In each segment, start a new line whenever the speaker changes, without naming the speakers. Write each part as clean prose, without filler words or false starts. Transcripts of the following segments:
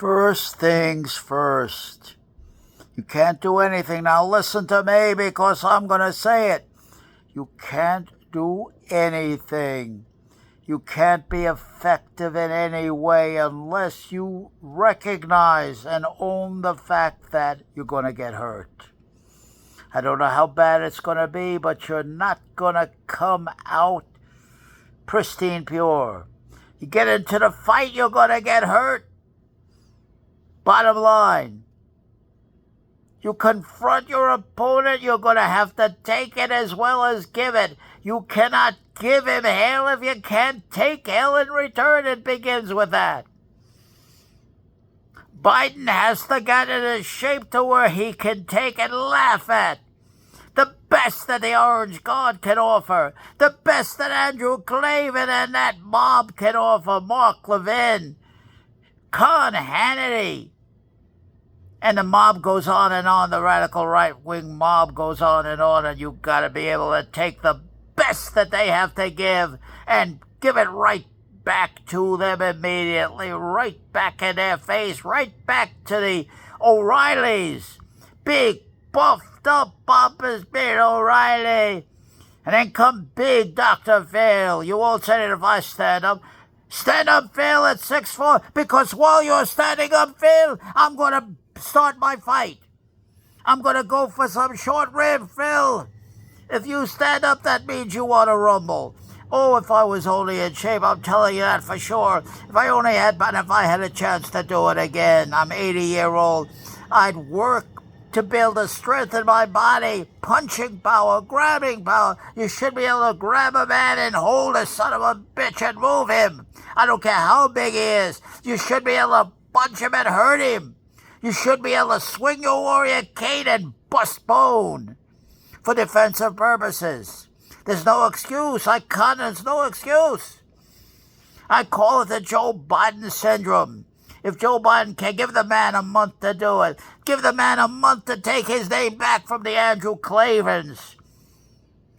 First things first. You can't do anything. Now listen to me because I'm going to say it. You can't do anything. You can't be effective in any way unless you recognize and own the fact that you're going to get hurt. I don't know how bad it's going to be, but you're not going to come out pristine pure. You get into the fight, you're going to get hurt. Bottom line, you confront your opponent, you're going to have to take it as well as give it. You cannot give him hell if you can't take hell in return. It begins with that. Biden has to get in a shape to where he can take and laugh at the best that the Orange God can offer, the best that Andrew Klavan and that mob can offer, Mark Levin, Con Hannity. And the mob goes on and on, the radical right-wing mob goes on, and you've got to be able to take the best that they have to give and give it right back to them immediately, right back in their face, right back to the O'Reillys. Big, buffed up, pompous beard O'Reilly. And then come big Dr. Phil. You won't say it if I stand up. Stand up, Phil, at 6'4", because while you're standing up, Phil, I'm going to start my fight. I'm going to go for some short rib, Phil. If you stand up, that means you want to rumble. Oh, if I was only in shape, I'm telling you that for sure. If I had a chance to do it again, I'm 80-year-old, I'd work to build the strength in my body, punching power, grabbing power. You should be able to grab a man and hold a son of a bitch and move him. I don't care how big he is. You should be able to punch him and hurt him. You should be able to swing your warrior cane and bust bone for defensive purposes. There's no excuse. There's no excuse. I call it the Joe Biden syndrome. If Joe Biden can give the man a month to do it, give the man a month to take his name back from the Andrew Clavens,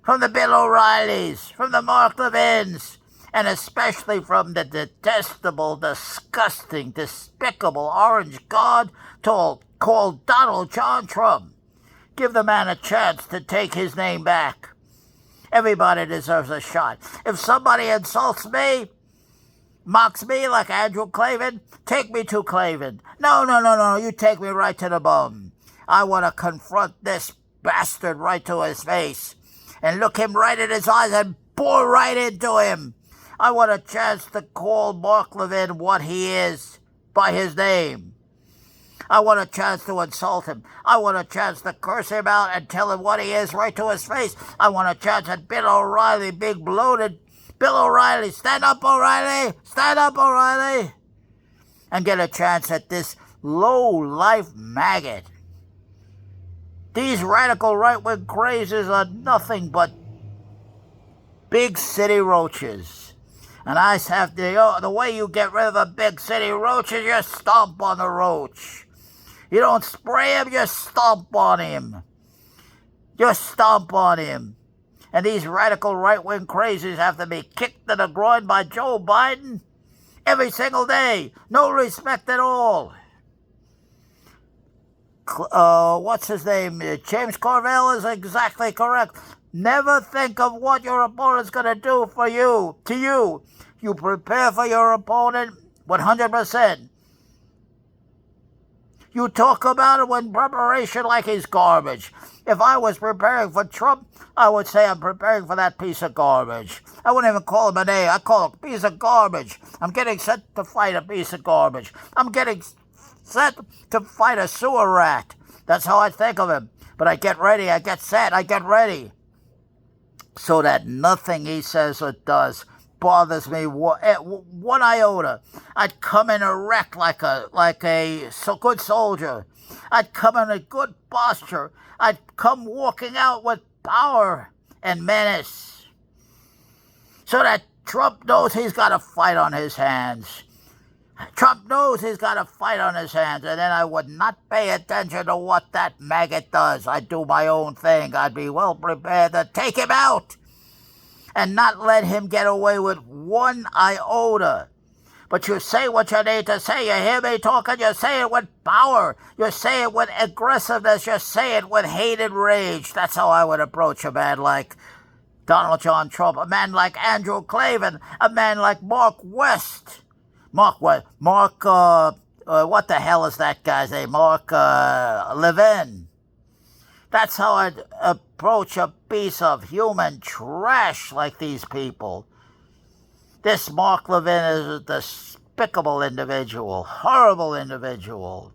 from the Bill O'Reillys, from the Mark Levins, and especially from the detestable, disgusting, despicable Orange God called Donald John Trump. Give the man a chance to take his name back. Everybody deserves a shot. If somebody insults me, mocks me like Andrew Klavan, take me to Klavan. No, you take me right to the bone. I want to confront this bastard right to his face and look him right in his eyes and bore right into him. I want a chance to call Mark Levin what he is by his name. I want a chance to insult him. I want a chance to curse him out and tell him what he is right to his face. I want a chance at Bill O'Reilly, big bloated Bill O'Reilly. Stand up, O'Reilly. Stand up, O'Reilly. And get a chance at this low-life maggot. These radical right-wing crazes are nothing but big city roaches. And I have the way you get rid of a big city roach is you stomp on the roach. You don't spray him, you stomp on him. You stomp on him. And these radical right-wing crazies have to be kicked in the groin by Joe Biden every single day. No respect at all. What's his name? James Carville is exactly correct. Never think of what your opponent's going to do for you, to you. You prepare for your opponent 100%. You talk about it when preparation like he's garbage. If I was preparing for Trump, I would say I'm preparing for that piece of garbage. I wouldn't even call him a name. I call him a piece of garbage. I'm getting set to fight a piece of garbage. I'm getting set to fight a sewer rat. That's how I think of him. But I get ready, I get set, I get ready. So that nothing he says or does bothers me one iota. I'd come in erect like a good soldier. I'd come in a good posture. I'd come walking out with power and menace. So that Trump knows he's got a fight on his hands. Trump knows he's got a fight on his hands, and then I would not pay attention to what that maggot does. I'd do my own thing. I'd be well prepared to take him out and not let him get away with one iota. But you say what you need to say. You hear me talking, you say it with power. You say it with aggressiveness. You say it with hate and rage. That's how I would approach a man like Donald John Trump, a man like Andrew Klavan, a man like Mark West. Mark what? What the hell is that guy's name? Mark Levin. That's how I'd approach a piece of human trash like these people. This Mark Levin is a despicable individual, horrible individual,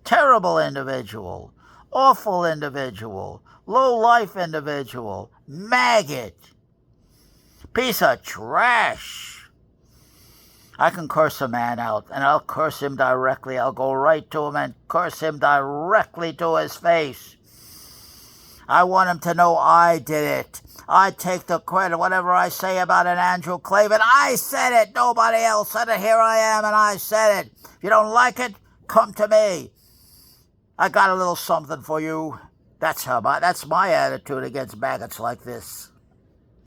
terrible individual, awful individual, low-life individual, maggot, piece of trash. I can curse a man out, and I'll curse him directly. I'll go right to him and curse him directly to his face. I want him to know I did it. I take the credit. Whatever I say about an Andrew Klavan, I said it. Nobody else said it. Here I am, and I said it. If you don't like it, come to me. I got a little something for you. That's my attitude against maggots like this.